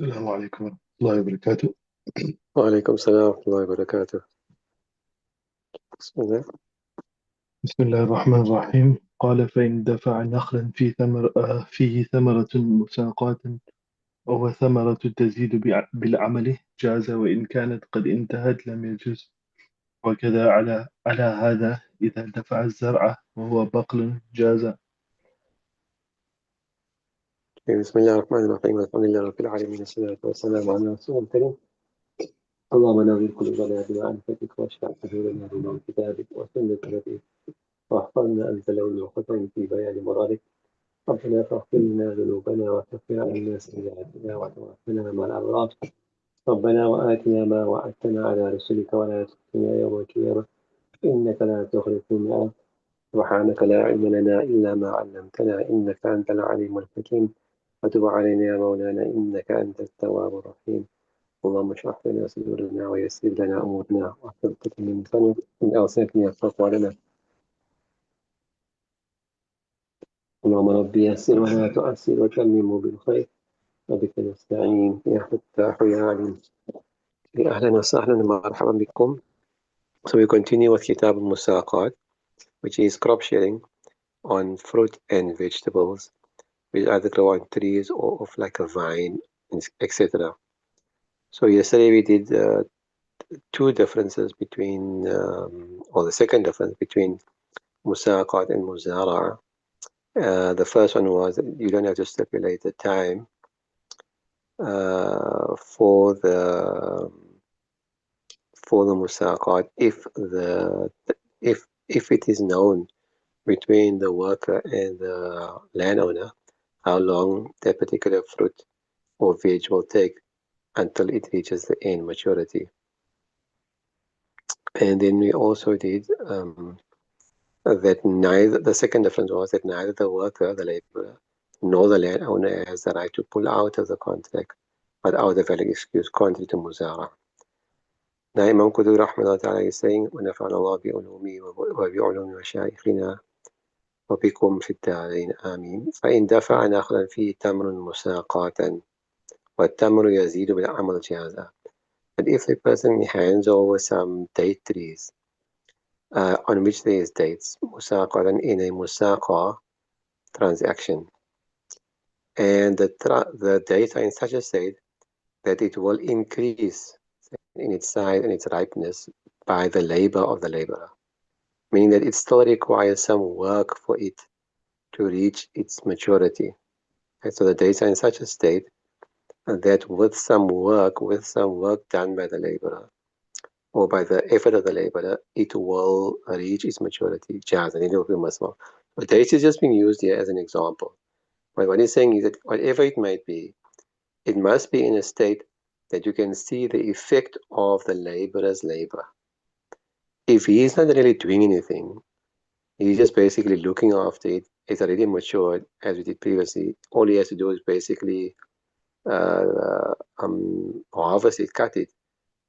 السلام عليكم ورحمة الله وبركاته. وعليكم السلام ورحمة الله وبركاته. بسم الله. بسم الله الرحمن الرحيم. قال فإن دفع نخلا فيه ثمرة مساقات وهو ثمرة تزيد بالعمل جاز، وإن كانت قد انتهت لم يجوز. وكذا على هذا إذا دفع الزرع وهو بقل جاز. بسم الله الرحمن الرحيم. الحمد لله رب العالمين، والصلاة والسلام على رسول الكريم. اللهم نور قلوبنا بمعرفتك واشرح صدورنا بنور كتابك وسنة نبيك، واحفظنا أنت العلم وختم في بيان مرادك. ربنا فاغفر لنا ذنوبنا وكفر عنا سيئاتنا وتوفنا مع الأبرار. ربنا وآتنا ما وعدتنا على رسلك ولا تخزنا يوم القيامة إنك لا تخلف الميعاد. سبحانك لا علم لنا إلا ما علمتنا إنك أنت العليم الحكيم. وتب علينا يا مولانا إنك أنت التواب الرحيم. اللهم اشرح لنا صدورنا ويسر لنا أمورنا واحفظ من لساننا من أوساطنا يفقه لنا. اللهم ربي يسر ولا تؤسر وتمم بالخير وبك نستعين يا فتاح يا عليم. أهلا وسهلا ومرحبا بكم. So we continue with Kitab al-Musaqat, which is crop sharing on fruit and vegetables, which either grow on trees or of like a vine, etc. So yesterday we did two differences between, or the second difference between Musaqat and Muzara'a. The first one was that you don't have to stipulate the time for the Musaqat if it is known between the worker and the landowner how long that particular fruit or veg will take until it reaches the end maturity. And then we also did that the second difference was that neither the worker, the laborer, nor the landowner has the right to pull out of the contract without a valid excuse, contrary to Muzara. Now Imam Qudur Rahmah Ta'ala is saying, وَنَفَعَنَ اللَّهُ بِعُلُومِهِ وَبِعُلُومِ مَشَايِخِنَا وبكم في الدارين آمين. فإن دفع نخلا فيه تمر مساقاتا والتمر يزيد بالعمل جازا. But if a person hands over some date trees on which there is dates, musaqatan in a musaqa transaction, and the dates are in such a state that it will increase in its size and its ripeness by the labor of the laborer, meaning that it still requires some work for it to reach its maturity. And so the dates are in such a state that with some work done by the laborer or by the effort of the laborer, it will reach its maturity. Jazz, and it will be muscle. But dates is just being used here as an example. But what he's saying is that whatever it might be, it must be in a state that you can see the effect of the laborer's labor. If he is not really doing anything, he's just basically looking after it, it's already matured, as we did previously. All he has to do is basically harvest it, cut it.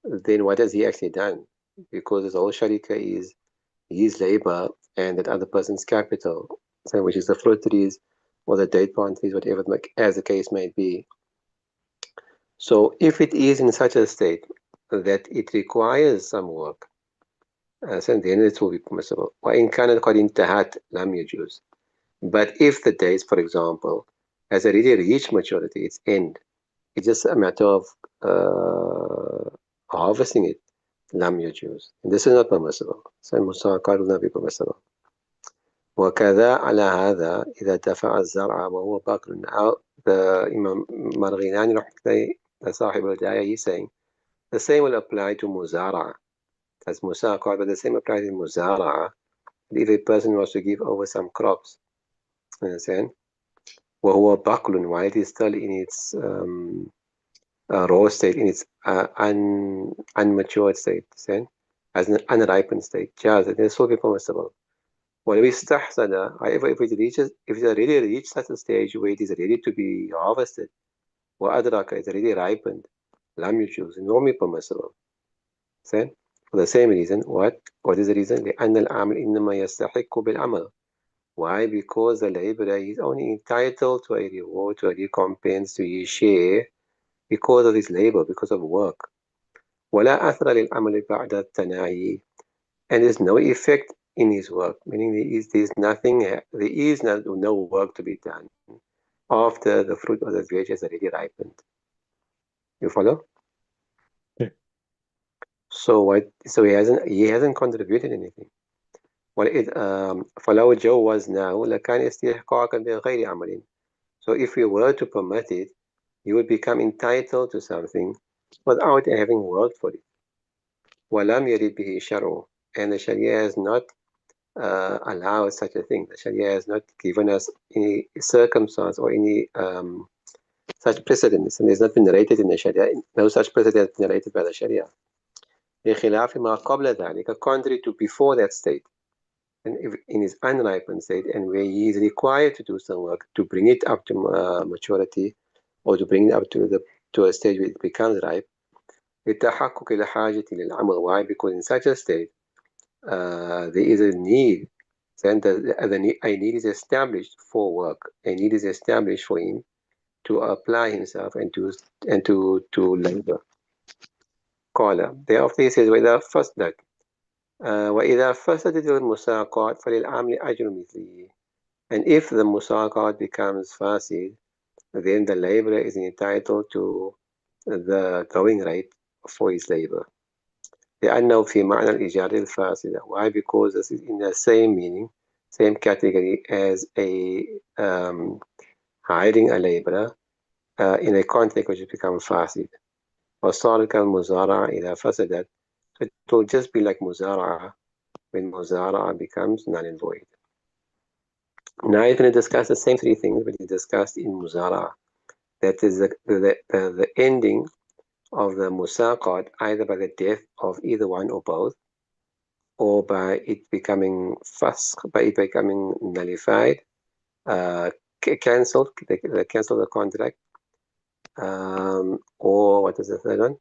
Then what has he actually done? Because his whole sharika is his labor and that other person's capital, so which is the fruit trees or the date palm trees, whatever as the case may be. So if it is in such a state that it requires some work, so then it will be permissible. وإن كانت قد انتهت لم يجوز. But if the dates, for example, has already reached maturity, its end, it's just a matter of harvesting it, lam yajuz. And this is not permissible. So musaqat will not be permissible. وكذا على هذا إذا دفع الزرع وهو باقر. Now the Imam Marghinani rahmatullahi, the Sahib al-Hidaayah, he's saying the same will apply to muzara. That's musaqat, but the same applies to muzara. If a person was to give over some crops, you understand? وهو باقر, while it is still in its raw state, in its unmatured state, as an unripened state, jaz, it is still be permissible. When we stahsana, however, if it already reached such a stage where it is ready to be harvested, or adraka, it's already ripened, lam yujuz, normally permissible. See? For the same reason, what is the reason? لأن العامل إنما يستحق بالعمل. Why? Because the laborer is only entitled to a reward, to a recompense, to his share because of his labor, because of work. ولا أثر للعمل بعد التناهي, and there's no effect in his work, meaning there's nothing, there is no work to be done after the fruit of the veg has already ripened. You follow? Okay. So he hasn't contributed anything. فلو جوزناه لكان استحقاقا بغير عمل. So if we were to permit it, you would become entitled to something without having worked for it. ولم يرد به شرعه, and the Sharia has not allowed such a thing. The Sharia has not given us any circumstance or any such precedents, and there's not been narrated in the Sharia. No such precedent has been narrated by the Sharia. بخلاف ما قبل ذلك, contrary to before that state, and in his unripened state, and where he is required to do some work to bring it up to maturity, or to bring it up to a stage where it becomes ripe. للتحقق الحاجة للعمل. Why? Because in such a state, there is a need. Then a need is established for work. A need is established for him to apply himself and to labor. قال, thereafter he says, وإذا فسدت وإذا فسدت المساقات فللعامل أجر مثله. And if the musaqat becomes fasid, then the laborer is entitled to the going rate for his labor. لأنه في معنى الإيجار الفاسدة. Why? Because this is in the same meaning, same category as a hiring a laborer in a context which has become fasid. وصار كالمزارعة إذا فسدت. So it will just be like muzara'a when muzara'a becomes null and void. Now he's going to discuss the same three things that he discussed in muzara'a. That is the ending of the musaqat, either by the death of either one or both, or by it becoming fasq, by it becoming nullified, cancelled, they cancel the contract, or what is the third one?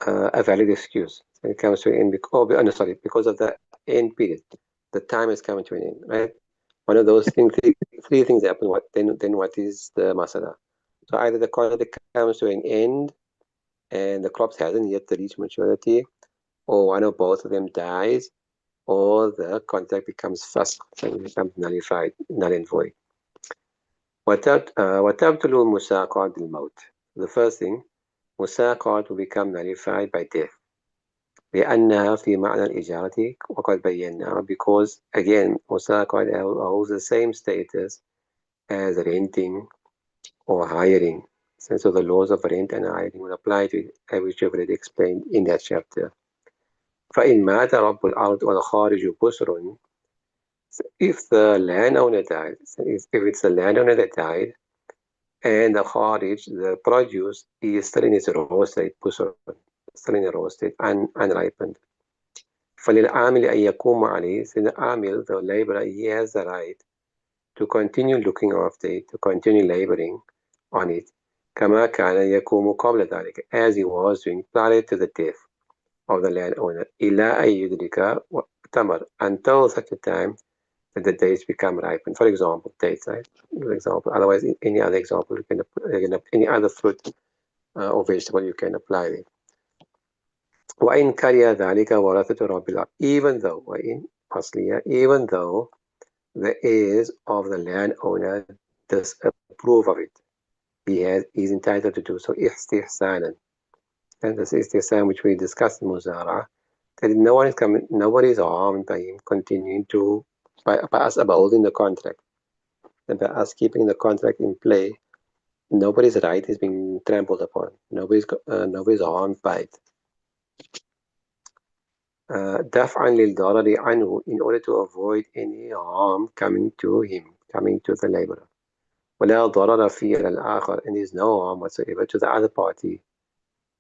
A valid excuse. So it comes to an end, because of the end period. The time is coming to an end, right? One of those things, three things happen. Then what is the masala? So either the contract comes to an end and the crops hasn't yet reached maturity, or one or both of them dies, or the contract becomes fasq, and it becomes nullified, null and void. وتبطل مساقات الموت. The first thing, مساقات will become nullified by death. لأنها في معنى الإجارة وقد بينا, because again مساقات holds the same status as renting or hiring. So the laws of rent and hiring will apply to it, which we've already explained in that chapter. فإن مات رب الأرض والخارج بسر. If the landowner died, if it's the landowner that died, and the kharij, the produce, is still in its raw state, busr, still in a raw state, unripened. فللعامل أن يقوم عليه. So the amil, the laborer, he has the right to continue looking after it, to continue laboring on it, كما كان يقوم قبل ذلك, as he was doing prior to the death of the landowner, إلى أن يدرك تمر, until such a time that the dates become ripened. For example, dates, right? For example, otherwise, any other example, any other fruit or vegetable you can apply it. وإن كره ذلك ورثة رب الأرض. Even though, وإن أصلية, even though the heirs of the landowner disapprove of it, he's entitled to do so istihsanan. And this istihsan which we discussed in Muzara, that nobody is harmed by him continuing to, by us upholding the contract, and by us keeping the contract in play. Nobody's right is being trampled upon. Nobody's harmed by it. دفعا للضرر عنه, in order to avoid any harm coming to him, coming to the laborer. ولا ضرر فيه للآخر, and there is no harm whatsoever to the other party,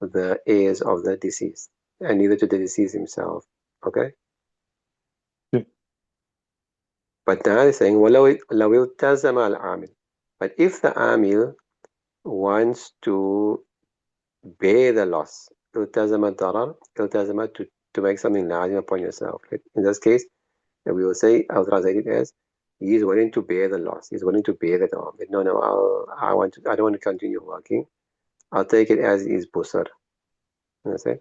the heirs of the deceased, and neither to the deceased himself. Okay? Okay. But now he's saying لو التزم العامل. But if the amil wants to bear the loss, التزم الضرر, التزم to make something lazim upon yourself. In this case, we will say, I'll translate it as He's willing to bear the loss. He's willing to bear that harm. But no, no, I don't want to continue working. I'll take it as is busar. Understand?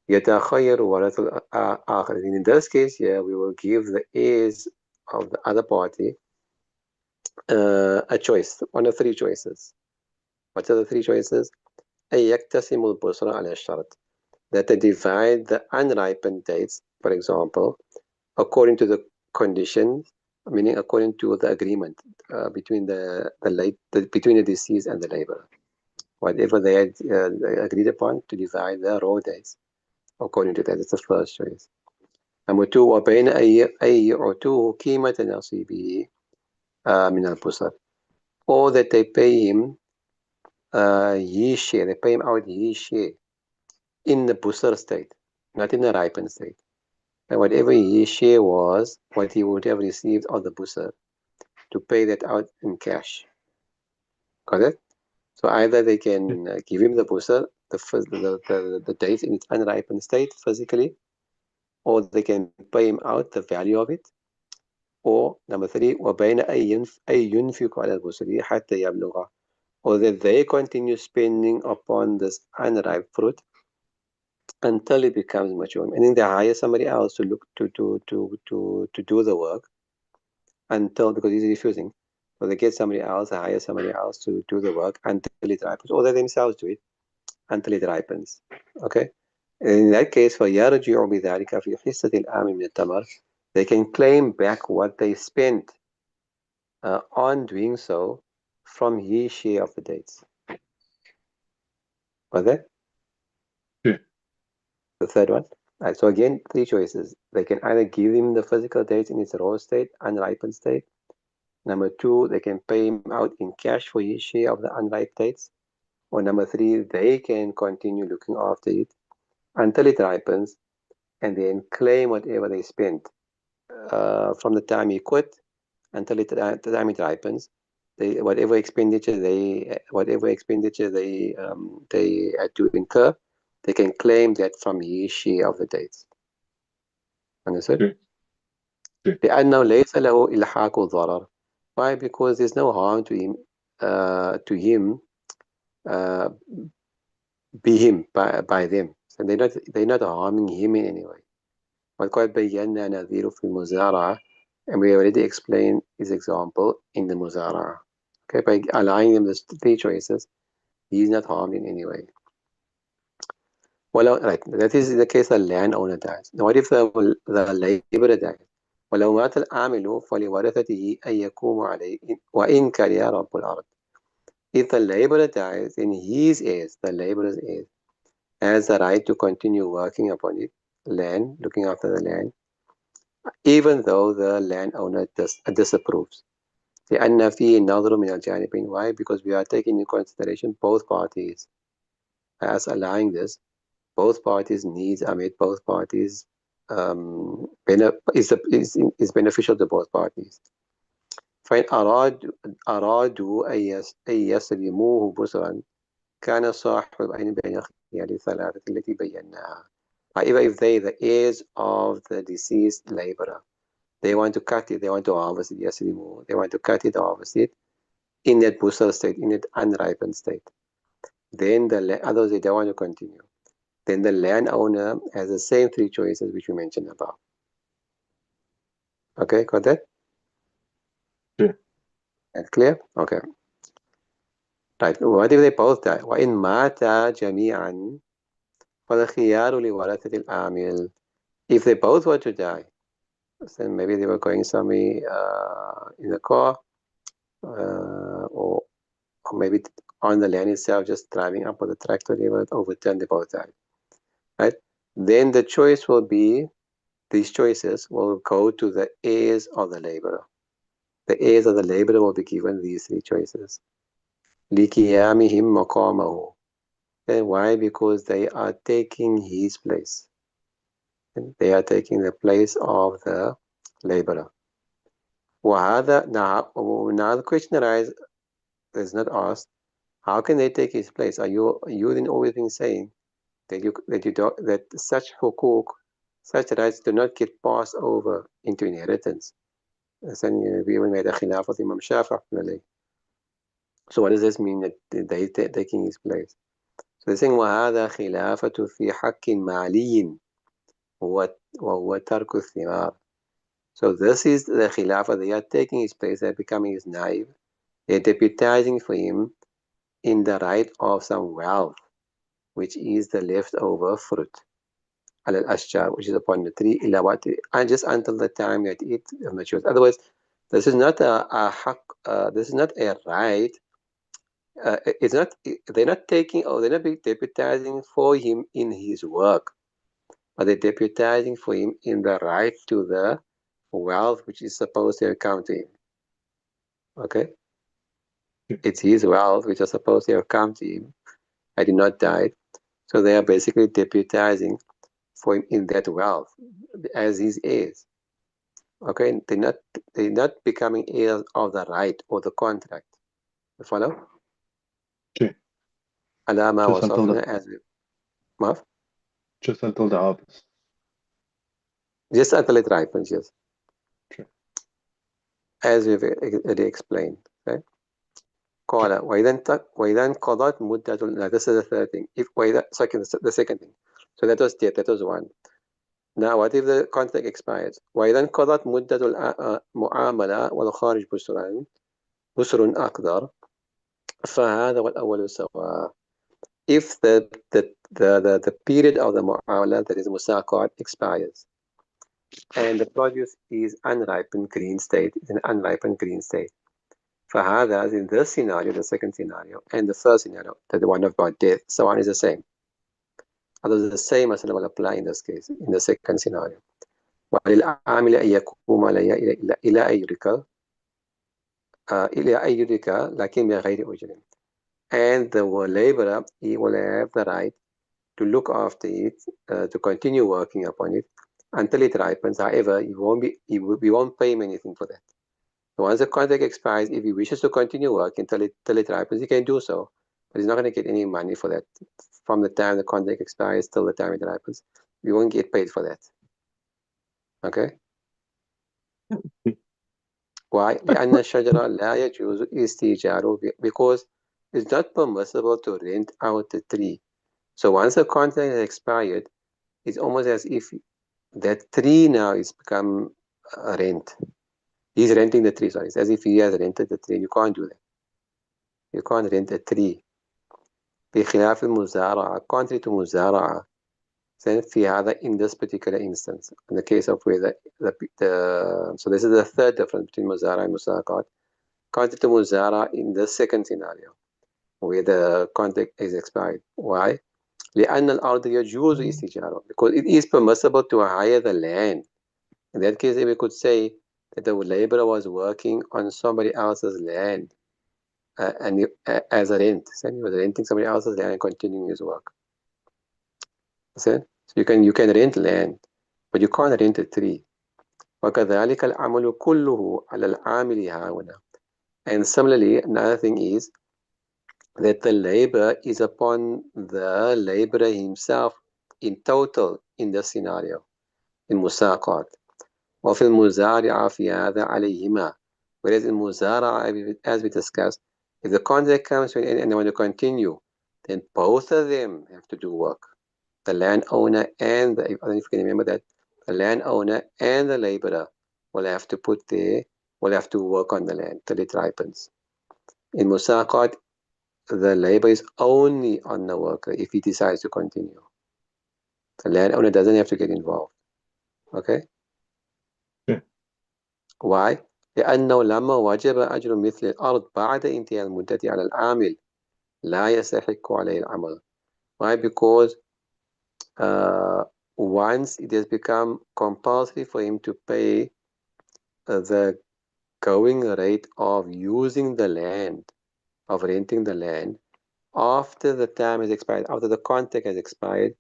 يتخير ورث الآخر. In this case, yeah, we will give the heirs of the other party a choice, one of three choices. What are the three choices? أن يقتسموا البصرة على الشرط. That they divide the unripened dates, for example, according to the conditions, meaning according to the agreement between between the deceased and the laborer. Whatever they had agreed upon to divide the raw dates according to that. That's the first choice. Number two, وبين أي يعطوه قيمة نصيبه من البصر. Or that they pay him his share, they pay him out his share in the busar state, not in the ripened state. And whatever his share was, what he would have received of the busar, to pay that out in cash. Got it? So either they can give him the busar, the date in its unripened state physically, or they can pay him out the value of it. Or number three, وبين أي ينفق على البصر حتى يبلغ. Or that they continue spending upon this unripe fruit until it becomes mature. Meaning they hire somebody else to look to do the work until, because he's refusing. So they get somebody else, they hire somebody else to do the work until it ripens, or they themselves do it until it ripens. Okay? In that case, فيرجع بذلك في حصة الآمن من التمر. They can claim back what they spent on doing so from his share of the dates. Was that? Okay. The third one. Right, so again, three choices. They can either give him the physical dates in its raw state, unripened state. Number two, they can pay him out in cash for his share of the unripe dates. Or number three, they can continue looking after it until it ripens and then claim whatever they spent from the time he quit until the time it ripens. Whatever expenditure they had to incur, they can claim that from his share of the dates. Understood? Okay. Okay. لأنه ليس له إلحاق ضرر. Why? Because there's no harm to him uh, be him by them. So they're not harming him in any way. وقد بينا نظيره في المزارعة, and we already explained his example in the مزارعة. Okay, by allowing them the three choices, he's not harmed in any way. Right, that is the case the landowner dies. Now, what if the laborer dies? ولو مات العامل فلورثته أن يقوموا عليه وإن كره رب الأرض. If the laborer dies, then his heirs, the laborer's heirs, has the right to continue working upon it, land, looking after the land, even though the landowner disapproves. لأن فيه نظر من الجانبين. Why? Because we are taking into consideration both parties. As allowing this, both parties' needs are met, both parties is beneficial to both parties. فإن أرادوا أن يسلموه بسرا كان صاحب العين بين خيار الثلاثة التي بيناها. However, if they, the heirs of the deceased laborer, they want to cut it, they want to harvest it, يسلموه, they want to cut it, harvest it in that busal state, in that unripened state, then others, they don't want to continue. Then the landowner has the same three choices which we mentioned above. Okay, got that? Okay. That's clear? Okay. Right. What if they both die? وإن ماتا جميعا فالخيار لورثة العامل. If they both were to die, then maybe they were going somewhere in a car, or maybe on the land itself, just driving up with a tractor, they were overturned, they both died. Right? Then the choice will be, these choices will go to the heirs of the laborer. The heirs of the laborer will be given these three choices. لِقِيَامِهِمْ مَقَامَهُ. And why? Because they are taking his place. And they are taking the place of the laborer. وهذا now the question arises, is not asked, how can they take his place? Are you then always been saying that such hukuk, such rights do not get passed over into inheritance? بيقول ما خلافة الإمام الشافعي عليه. So what does this mean that they taking his place? So they're saying وهذا خلافة في حق معلي وهو ترك الثمار. So this is the khilafah. They are taking his place. They're becoming his naib. They're deputizing for him in the right of some wealth, which is the leftover fruit. Al-ashjar, which is upon the tree, and just until the time that it matures. Otherwise, this is not a haq, this is not a right. It's not. They're not taking, or they're not deputizing for him in his work, but they're deputizing for him in the right to the wealth which is supposed to come to him. Okay, it's his wealth which is supposed to have come to him. I did not die, so they are basically deputizing for him in that wealth as his heirs. Okay, they're not becoming heirs of the right or the contract. You follow? Okay. على ما Just until وصفنا the as we maaf? just until the harvest. Just until it ripens, yes. Okay. As we've already explained. Okay? Okay. قال وإذا انقضت مدة. Now this is the third thing. If the second thing. So that was one. Now what if the contract expires? وإذا انقضت مدة المعاملة والخارج بسر أقدر فهذا والأول سواء. If the period of the mu'amala, that is musaqat, expires and the produce is unripened green state, is an unripened green state. فهذا in this scenario, the second scenario, and the first scenario, the one about death, so on is the same. Although the same as will apply in this case, in the second scenario. وللعامل أن يقوم عليها إلى أن يدرك لكن بغير أجر. And the laborer, he will have the right to look after it, to continue working upon it until it ripens. However, we won't pay him anything for that. So once the contract expires, if he wishes to continue working till it ripens, he can do so. But he's not going to get any money for that from the time the contract expires till the time it ripens. We won't get paid for that. Okay? Why? لأن الشجرة لا يجوز استئجاره, because it's not permissible to rent out the tree. So once the contract has expired, it's almost as if that tree now is become a rent. He's renting the tree, sorry. It's as if he has rented the tree. You can't do that. You can't rent a tree. بخلاف المزارعة, contrary to مزارعة, في هذا in this particular instance, in the case of where so this is the third difference between مزارعة and مساقات. Contrary to مزارعة in the second scenario, where the contract is expired. Why? لأن الأرض يجوز استئجاره, because it is permissible to hire the land. In that case, we could say that the laborer was working on somebody else's land, as a rent. So he was renting somebody else's land and continuing his work. So you can rent land, but you can't rent a tree. وكذلك العمل كله على العامل هنا. And similarly, another thing is that the labor is upon the laborer himself in total in this scenario, in مساقات. وفي المزارعة في هذا عليهما. Whereas in Muzara, as we discussed, if the contract comes to an end and they want to continue, then both of them have to do work. The landowner and I don't know if you can remember that, the landowner and the laborer will have to work on the land till it ripens. In Musaqat, the labor is only on the worker if he decides to continue. The landowner doesn't have to get involved. Okay? Okay. Why? لأنه لما وجب أجر مثل الأرض بعد انتهاء المدة على العامل لا يستحق عليه العمل. Why? Because once it has become compulsory for him to pay the going rate of using the land, of renting the land, after the time has expired, after the contract has expired,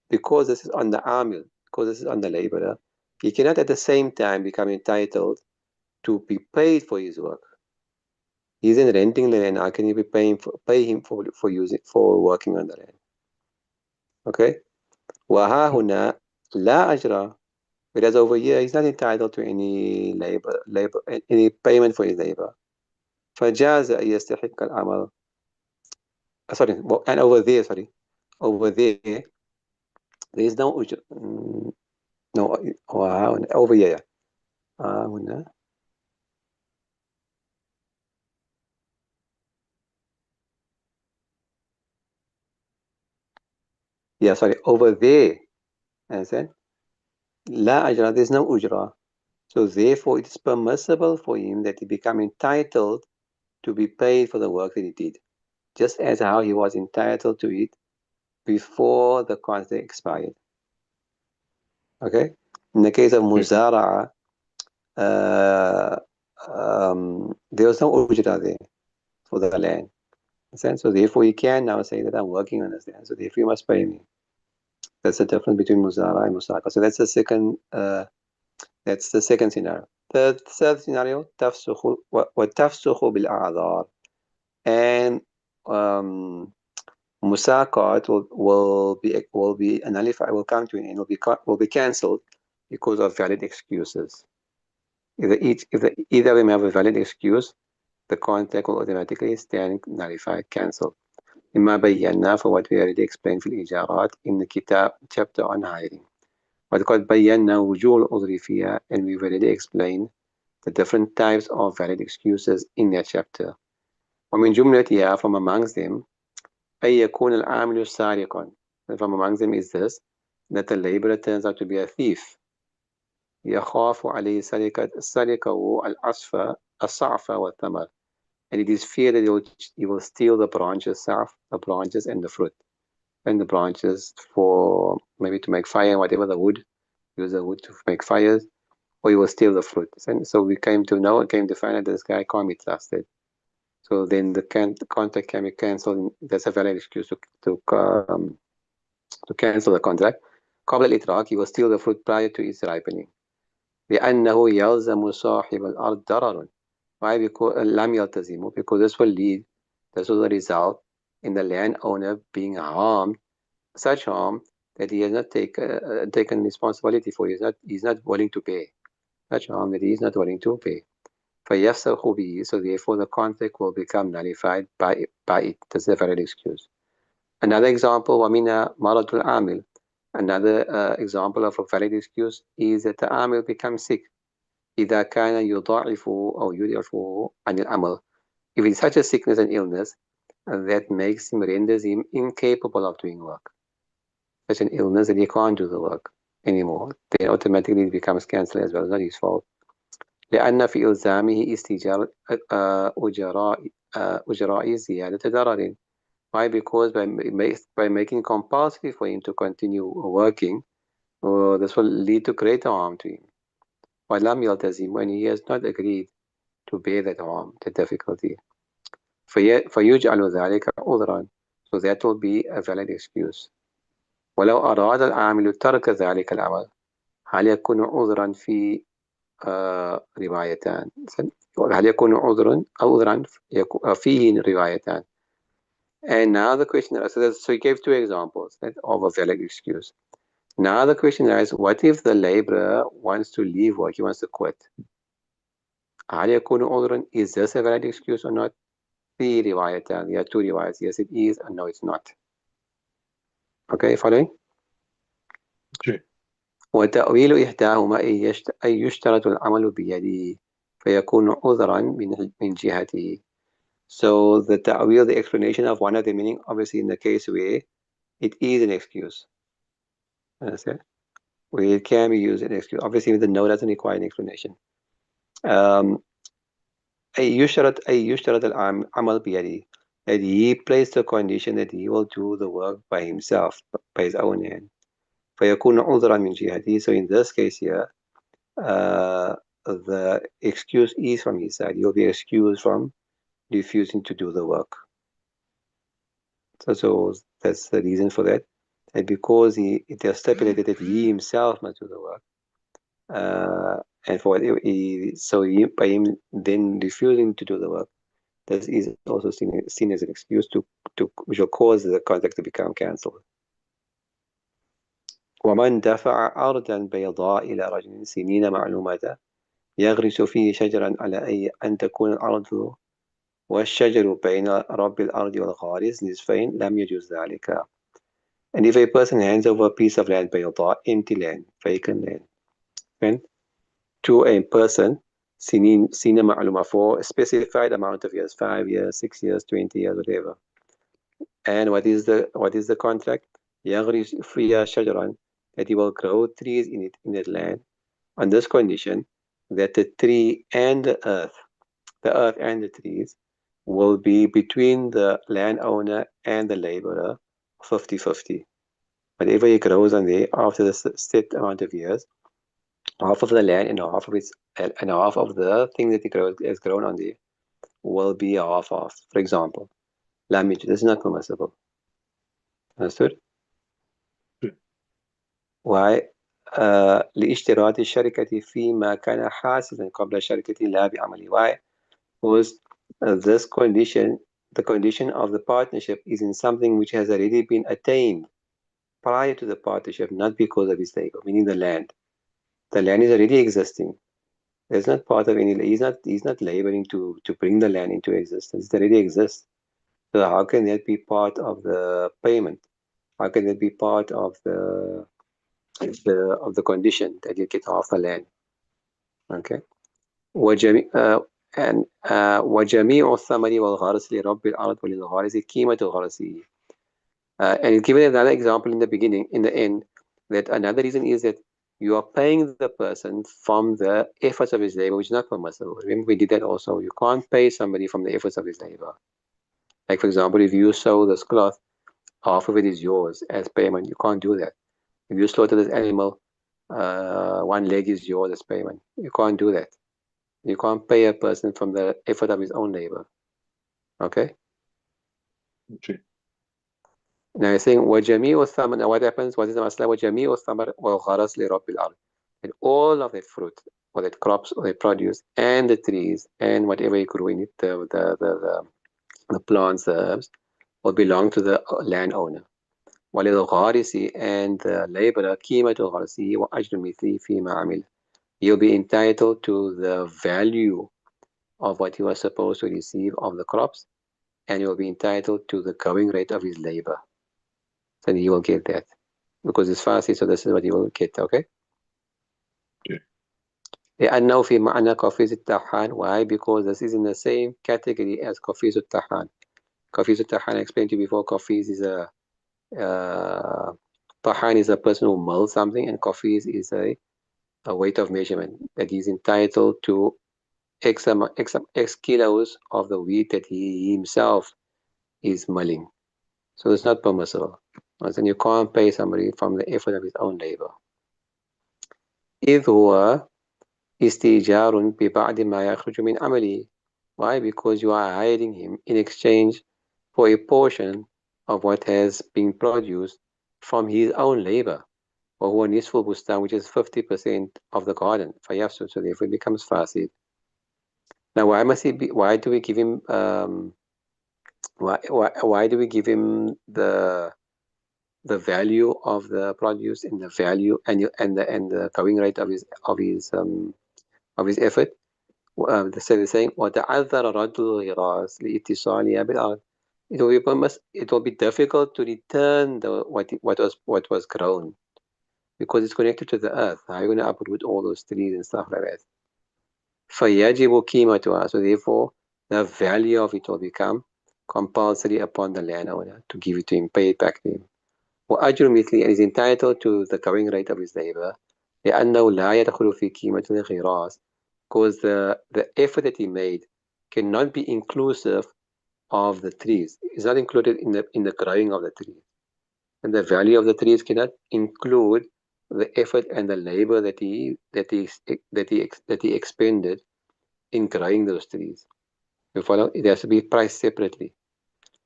because this is on the amil, because this is on the laborer, he cannot at the same time become entitled to be paid for his work. He's in renting the land. How can you pay him for working on the land? Okay. وها هنا لا أجر. Whereas over here, he's not entitled to any any payment for his labor. فجاز أن يستحق العمل. Sorry, and over there, over there is no no over here. هنا. Yeah, sorry, over there. Understand? لا أجرة, there's no ujra. So therefore, it is permissible for him that he become entitled to be paid for the work that he did, just as how he was entitled to it before the contract expired. Okay? In the case of Muzara'a, there was no ujra there for the land. So therefore, you can now say that I'm working on this land, so therefore you must pay me. That's the difference between Muzara and Musaka. So that's the second scenario. The third scenario, وتفسخ بالأعذار. And Musaqat will be nullified, will come to an end, will be cancelled because of valid excuses. Either of them have a valid excuse, the contract will automatically stand nullified, cancelled. مما بينا, for what we already explained في الإيجارات in the kitab chapter on hiring. وقد بينا وجوه العذر فيها, and we've already explained the different types of valid excuses in that chapter. ومن جملتها, from amongst them, أن يكون العامل سارقا. And from amongst them is this, that the laborer turns out to be a thief. يخاف عليه سرقة الصعف والثمر. And it is feared that he will steal the branches, the branches and the fruit. And the branches for maybe to make fire, whatever the wood, use the wood to make fires, or he will steal the fruit. And so we came to find out that this guy can't be trusted. So then the contract can be cancelled. That's a valid excuse to cancel the contract. قبل الإتراك, he will steal the fruit prior to its ripening. لأنه يلزم صاحب الأرض ضرر. Why? Because لم يلتزم, because this will result in the landowner being harmed, such harm that he has not taken responsibility for. He's not willing to pay. Such harm that he is not willing to pay. فيفسخ به, so therefore the contract will become nullified by it. That's a valid excuse. Another example, ومنها مرض العامل. Another example of a valid excuse is that the عامل becomes sick. إذا كان يضاعف أو يضعف عن العمل. If it's such a sickness and illness that renders him incapable of doing work. Such an illness that he can't do the work anymore. Then automatically it becomes cancelled as well. It's not his fault. لأن في إلزامه استئجار أجراء زيادة ضرر. Why? Because by making compulsory for him to continue working, this will lead to greater harm to him. ولم يلتزم, when he has not agreed to bear that harm, the difficulty. فيجعل ذلك عذرا, so that will be a valid excuse. ولو أراد العامل ترك ذلك العمل, هل يكون عذرا في روايتان. هل يكون عذرا أو عذرا فيه روايتان. And now the question is, so he gave two examples of a valid excuse. Now the question is, what if the laborer wants to leave work, he wants to quit? هل يكون عذرا, is this a valid excuse or not? في روايتان, there are two riwayats, yes it is and no it's not. Okay, following? Okay. وتأويل إحداهما أن يشترط العمل بيده فيكون عذرا من جهته. So the ta'wil, the explanation of one of the meaning, obviously in the case where it is an excuse. Understand? Where it can be used as an excuse. Obviously the no doesn't require an explanation. أن يشترط العمل بيده, that he placed the condition that he will do the work by himself, by his own hand. فيكون عذرا من جهته. So in this case here, the excuse is from his side. He'll be excused from refusing to do the work. So that's the reason for that. And because it has stipulated that he himself must do the work, and for by him then refusing to do the work, that is also seen as an excuse which will cause the contract to become cancelled. ومن دفع أرضا بيضاء إلى رجل سنين معلومة يغرس فيه شجرا على أن تكون الأرض والشجر بين رب الأرض والغارس نصفين لم يجوز ذلك. And if a person hands over a piece of land بيضاء, empty land, vacant land, and to a person سنين معلومة for a specified amount of years, 5 years, 6 years, 20 years, whatever. And what is the contract? يغرس فيها شجرا, that he will grow trees in that land on this condition that the tree and the earth and the trees will be between the landowner and the laborer 50-50. Whatever he grows on there after the set amount of years, half of the land and half of the thing that he has grown on there will be half off. For example, language, this is not permissible. Understood? Why? لاشتراط الشركة فيما كان حاصلا قبل الشركة لا بعمله. Why? Because this condition, the condition of the partnership is in something which has already been attained prior to the partnership, not because of his labor, meaning the land. The land is already existing. There's not part of any, he's not laboring to bring the land into existence. It already exists. So how can that be part of the payment? How can that be part of the condition that you get half the land? Okay. وجميع وجميع الثمر والغرس لرب الأرض وللغارس قيمة غرسه. And it's given another example in the beginning, in the end, that another reason is that you are paying the person from the efforts of his labor, which is not permissible. Remember, we did that also. You can't pay somebody from the efforts of his labor. Like, for example, if you sew this cloth, half of it is yours as payment. You can't do that. If you slaughter this animal, one leg is yours as payment. You can't do that. You can't pay a person from the effort of his own labor. Okay? Okay. Now you're saying وَجَمِيعُ الثَّمَرِ. Now what happens? What is the masla? وَجَمِيعُ الثَّمَرِ وَالْغَرَسِ لِرَبِّ الْأَرْضِ. And all of that fruit, or that crops, or that produce, and the trees, and whatever you grew in it, the plants, the herbs, will belong to the landowner. وَلِلْغَارِسِ, and the laborer قِيمَةُ غَرْسِهِ وَأَجْرُ مِثْلِهِ فِيمَا عَمِلَ. He'll be entitled to the value of what he was supposed to receive of the crops, and he will be entitled to the going rate of his labor. Then he will get that. Because it's fasting, so this is what he will get, okay? Okay. لأنه في معنى قفيز الطحان. Why? Because this is in the same category as قفيز الطحان. قفيز الطحان, I explained to you before, قفيز is طحان is a person who molds something, and قفيز is a weight of measurement that he's entitled to X kilos of the wheat that he himself is mulling. So it's not permissible. And you can't pay somebody from the effort of his own labor. إذ هو استئجار ببعض ما يخرج من عمله. Why? Because you are hiring him in exchange for a portion of what has been produced from his own labor. وهو نصف البستان, which is 50% of the garden. فيفسد, so therefore it becomes fasid. Now, why must he be? Why do we give him? Why do we give him the value of the produce and the value and the going rate of his effort? The saying, وتعذر رد الغراس لاتصالها بالأرض. It will be difficult to return what was grown because it's connected to the earth. How are you going to uproot all those trees and stuff like that? فيجب قيمتها. So therefore, the value of it will become compulsory upon the landowner to give it to him, pay it back to him. وأجر مثله, and is entitled to the going rate of his labor. لأنه لا يدخل في قيمة الغراس, because the effort that he made cannot be inclusive of the trees. It's not included in the growing of the trees. And the value of the trees cannot include the effort and the labor that he expended in growing those trees. You follow? It has to be priced separately.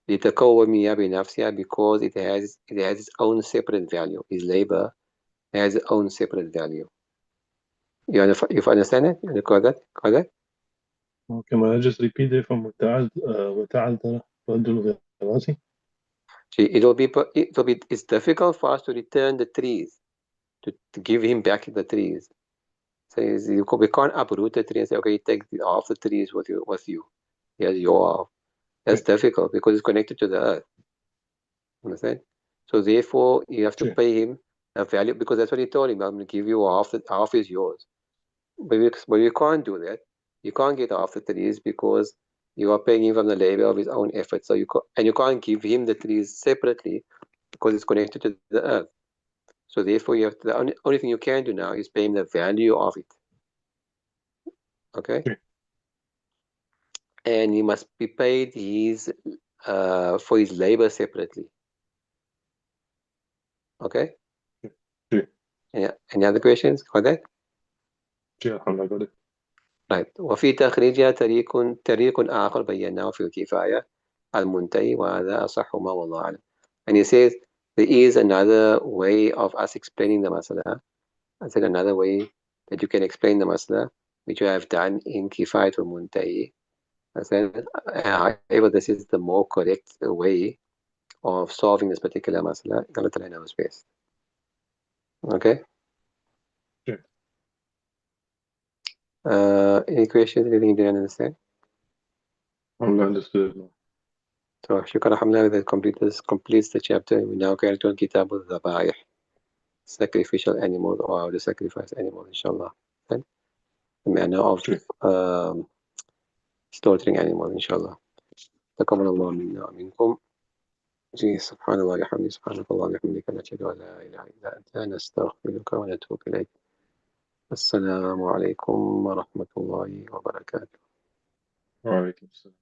لتقومها بنفسها, because it has its own separate value. His labor has its own separate value. You understand it? You got that? Got that? Can I just repeat it from وتعذر رد الغراسي? See, it's difficult for us to return the trees. to give him back the trees. So we can't uproot the tree and say, okay, take half the trees with you. Here's your half. That's sì, difficult because it's connected to the earth. Understand? So therefore, you have to sì, pay him a value because that's what he told him. I'm going to give you half. Half is yours. But you can't do that. You can't get half the trees because you are paying him from the labor of his own effort. So you can't give him the trees separately because it's connected to the earth. So therefore, you have the only thing you can do now is pay him the value of it. Okay, sì, and he must be paid his for his labor separately. Okay. sì, sì, Any other questions on that? sì, الحمد لله. Right. وفي تخريجها طريق آخر بيناه في الكفاية المنتهي وهذا أصح ما والله أعلم. And he says there is another way of us explaining the masala. I said another way that you can explain the masala, which you have done in Kifayat al-Muntahi. I said, however, this is the more correct way of solving this particular masala. Allah Ta'ala knows best. Okay. Sì, Any questions? Anything you didn't understand? الحمد لله understood. So, shukran alhamdulillah, that completes the chapter. We now carry on Kitab al-Dhabaih, sacrificial animals or how to sacrifice animals, inshallah. Then the manner of Sì, um, slaughtering animals, inshallah. تقبل الله منا ومنكم. سبحان الله وبحمده سبحانك اللهم وبحمدك نشهد أن لا إله إلا أنت نستغفرك ونتوب إليك. السلام عليكم ورحمة الله وبركاته. وعليكم السلام.